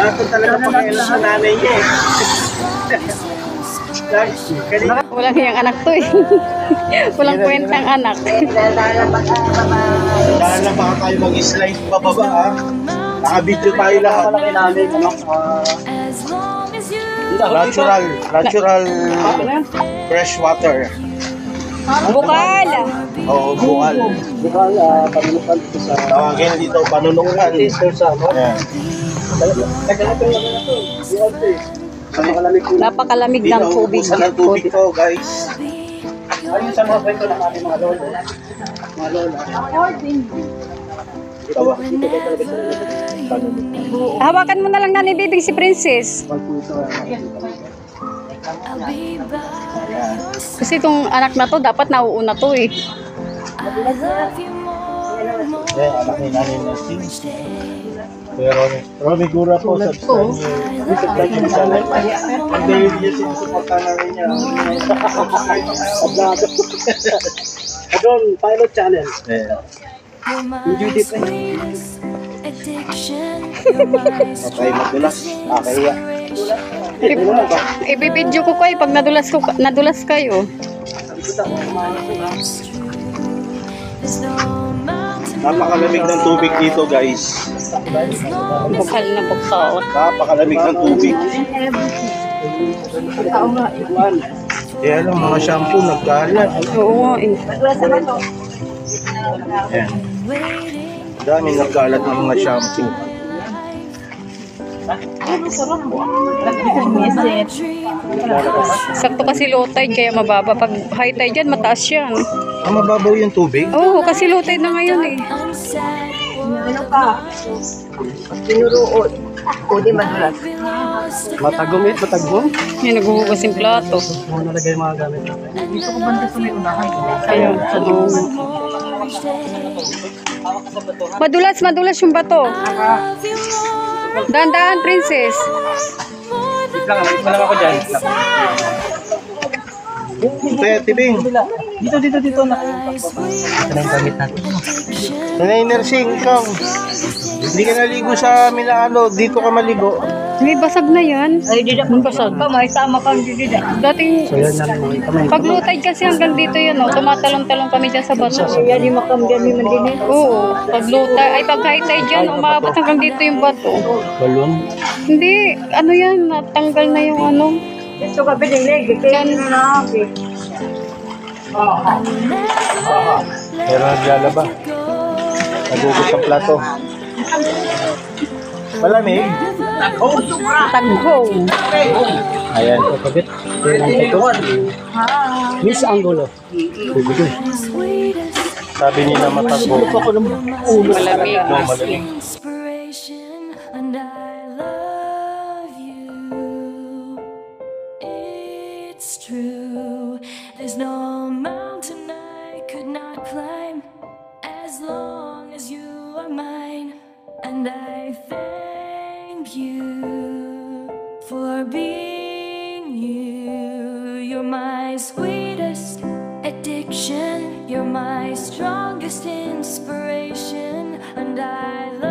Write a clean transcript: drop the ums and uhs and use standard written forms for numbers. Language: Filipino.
Dapat talaga pakialam sa nanay niya eh. Walang yung anak to eh. Walang kwentang anak. Dahil na baka tayo mag-slide pababa ha. Naka-video tayo lahat. Natural fresh water. Bukal. Oo, bukal. Bukal, panunukan dito sa... Tawagin dito, panunukan. Ayan. Napakalamig ng tubig. Sa ng tubig to, guys. Ayun sa mga kwento ng ating mga lolo. Mga lola. Tawa. Hawakan mo na lang na ibibig si Princess. Kasi itong anak na to, dapat nauuna to eh. Anak ni Nanay Nursing. Pero Romy Gura po, subscribe niyo sa channel. Ang David niya sinusuporta namin niya. Adon, pilot channel. Okay, madulas. Kakahiya. Ibibidyo ko kayo pag nadulas kayo. Napakalamig ng tubig dito, guys. Bukal na bukal. Napakalamig ng tubig. Kaya lang, mga shampoo nagkalat. Oo nga eh. Ayan. Daming nagkalat ng mga shampoo. Sakto kasi low tide kaya mababa. Pag high tide dyan, mataas yan. Mababaw yung tubig? Oo, kasi low tide na ngayon eh. Ano ka? Tinuruot. O di madulas. Matagong matagong. Yan, naghuhugas yung plato. Mga nalagay mga gamit natin. Dito ko banda sa may unahan. Ayun, sa dulo. Madulas yung bato. Dahan-dahan, Princess. Malam ako dyan. Kaya, Tibing. Dito na. Ito na yung gamit natin. Nanay Nursing, ikaw. Hindi ka naligo sa Milano. Dito ka maligo. May basag na yan. Ay, di na kung basag ka. May tama kang di na. Dating, So yan namin mga kamay. pag low tide kasi hanggang dito yan, oh, tumatalon-talon kami dyan sa bato. Yan yung makambiyan ni Mandini. Oo, pag low tide, ay pag high tide yan, umabot hanggang dito yung bato. Balon. Hindi, ano yan, natanggal na yung ano. Ito ka pinilig. Kaya na na ako. Pero naglalaba. Nagugot ang plato. Malamig. Tagho. Ayan. Kapit. Miss Angulo. Sabi nila matago. Malamig. No, malamig. Inspiration, and I love you. It's true. There's no mountain I could not climb as long as you are mine. And I thank you for being you. You're my sweetest addiction. You're my strongest inspiration. And I love